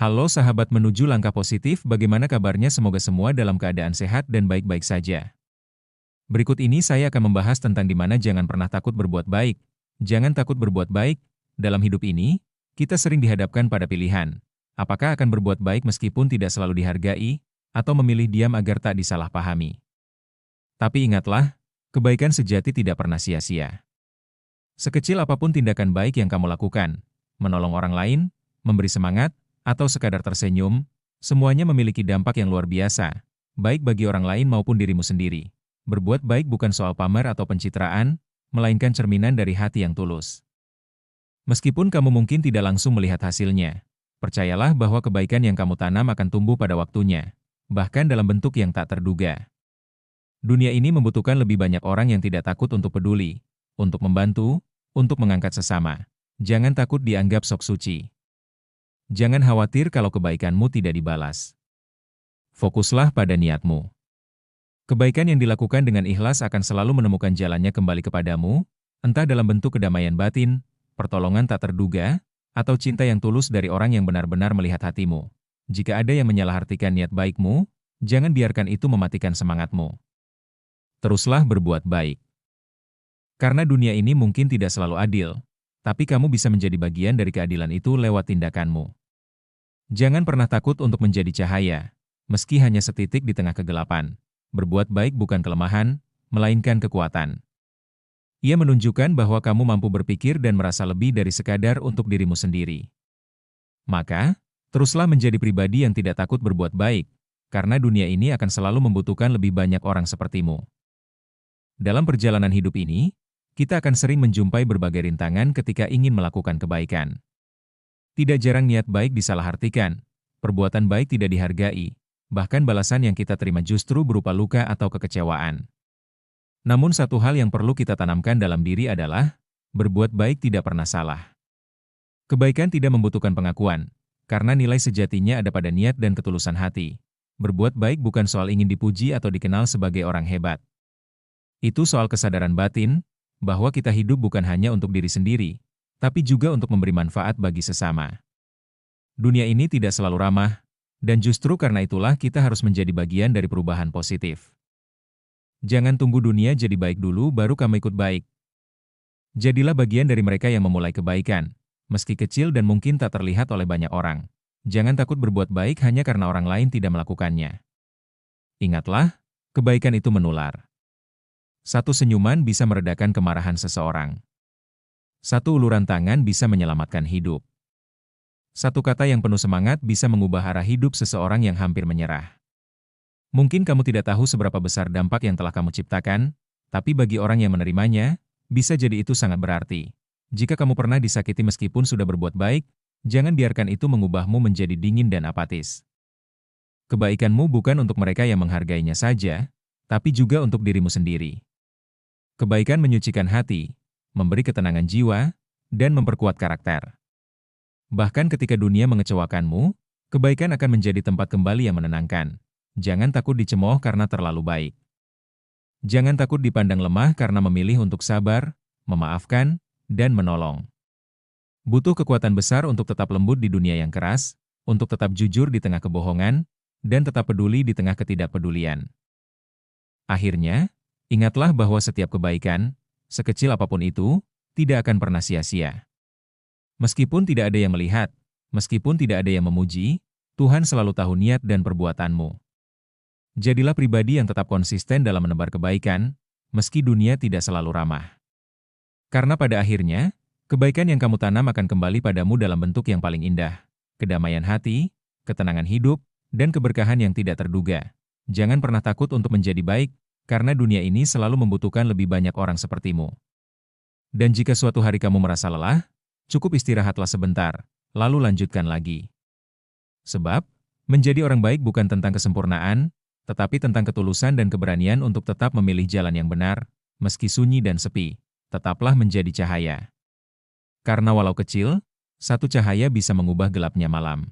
Halo sahabat menuju langkah positif, bagaimana kabarnya? Semoga semua dalam keadaan sehat dan baik-baik saja. Berikut ini saya akan membahas tentang di mana jangan pernah takut berbuat baik. Jangan takut berbuat baik. Dalam hidup ini, kita sering dihadapkan pada pilihan. Apakah akan berbuat baik meskipun tidak selalu dihargai, atau memilih diam agar tak disalahpahami. Tapi ingatlah, kebaikan sejati tidak pernah sia-sia. Sekecil apapun tindakan baik yang kamu lakukan, menolong orang lain, memberi semangat, atau sekadar tersenyum, semuanya memiliki dampak yang luar biasa, baik bagi orang lain maupun dirimu sendiri. Berbuat baik bukan soal pamer atau pencitraan, melainkan cerminan dari hati yang tulus. Meskipun kamu mungkin tidak langsung melihat hasilnya, percayalah bahwa kebaikan yang kamu tanam akan tumbuh pada waktunya, bahkan dalam bentuk yang tak terduga. Dunia ini membutuhkan lebih banyak orang yang tidak takut untuk peduli, untuk membantu, untuk mengangkat sesama. Jangan takut dianggap sok suci. Jangan khawatir kalau kebaikanmu tidak dibalas. Fokuslah pada niatmu. Kebaikan yang dilakukan dengan ikhlas akan selalu menemukan jalannya kembali kepadamu, entah dalam bentuk kedamaian batin, pertolongan tak terduga, atau cinta yang tulus dari orang yang benar-benar melihat hatimu. Jika ada yang menyalahartikan niat baikmu, jangan biarkan itu mematikan semangatmu. Teruslah berbuat baik. Karena dunia ini mungkin tidak selalu adil, tapi kamu bisa menjadi bagian dari keadilan itu lewat tindakanmu. Jangan pernah takut untuk menjadi cahaya, meski hanya setitik di tengah kegelapan. Berbuat baik bukan kelemahan, melainkan kekuatan. Ia menunjukkan bahwa kamu mampu berpikir dan merasa lebih dari sekadar untuk dirimu sendiri. Maka, teruslah menjadi pribadi yang tidak takut berbuat baik, karena dunia ini akan selalu membutuhkan lebih banyak orang sepertimu. Dalam perjalanan hidup ini, kita akan sering menjumpai berbagai rintangan ketika ingin melakukan kebaikan. Tidak jarang niat baik disalahartikan, perbuatan baik tidak dihargai, bahkan balasan yang kita terima justru berupa luka atau kekecewaan. Namun satu hal yang perlu kita tanamkan dalam diri adalah, berbuat baik tidak pernah salah. Kebaikan tidak membutuhkan pengakuan, karena nilai sejatinya ada pada niat dan ketulusan hati. Berbuat baik bukan soal ingin dipuji atau dikenal sebagai orang hebat. Itu soal kesadaran batin, bahwa kita hidup bukan hanya untuk diri sendiri, tapi juga untuk memberi manfaat bagi sesama. Dunia ini tidak selalu ramah, dan justru karena itulah kita harus menjadi bagian dari perubahan positif. Jangan tunggu dunia jadi baik dulu baru kamu ikut baik. Jadilah bagian dari mereka yang memulai kebaikan, meski kecil dan mungkin tak terlihat oleh banyak orang. Jangan takut berbuat baik hanya karena orang lain tidak melakukannya. Ingatlah, kebaikan itu menular. Satu senyuman bisa meredakan kemarahan seseorang. Satu uluran tangan bisa menyelamatkan hidup. Satu kata yang penuh semangat bisa mengubah arah hidup seseorang yang hampir menyerah. Mungkin kamu tidak tahu seberapa besar dampak yang telah kamu ciptakan, tapi bagi orang yang menerimanya, bisa jadi itu sangat berarti. Jika kamu pernah disakiti meskipun sudah berbuat baik, jangan biarkan itu mengubahmu menjadi dingin dan apatis. Kebaikanmu bukan untuk mereka yang menghargainya saja, tapi juga untuk dirimu sendiri. Kebaikan menyucikan hati, memberi ketenangan jiwa, dan memperkuat karakter. Bahkan ketika dunia mengecewakanmu, kebaikan akan menjadi tempat kembali yang menenangkan. Jangan takut dicemooh karena terlalu baik. Jangan takut dipandang lemah karena memilih untuk sabar, memaafkan, dan menolong. Butuh kekuatan besar untuk tetap lembut di dunia yang keras, untuk tetap jujur di tengah kebohongan, dan tetap peduli di tengah ketidakpedulian. Akhirnya, ingatlah bahwa setiap kebaikan, sekecil apapun itu, tidak akan pernah sia-sia. Meskipun tidak ada yang melihat, meskipun tidak ada yang memuji, Tuhan selalu tahu niat dan perbuatanmu. Jadilah pribadi yang tetap konsisten dalam menebar kebaikan, meski dunia tidak selalu ramah. Karena pada akhirnya, kebaikan yang kamu tanam akan kembali padamu dalam bentuk yang paling indah, kedamaian hati, ketenangan hidup, dan keberkahan yang tidak terduga. Jangan pernah takut untuk menjadi baik, karena dunia ini selalu membutuhkan lebih banyak orang sepertimu. Dan jika suatu hari kamu merasa lelah, cukup istirahatlah sebentar, lalu lanjutkan lagi. Sebab, menjadi orang baik bukan tentang kesempurnaan, tetapi tentang ketulusan dan keberanian untuk tetap memilih jalan yang benar, meski sunyi dan sepi, tetaplah menjadi cahaya. Karena walau kecil, satu cahaya bisa mengubah gelapnya malam.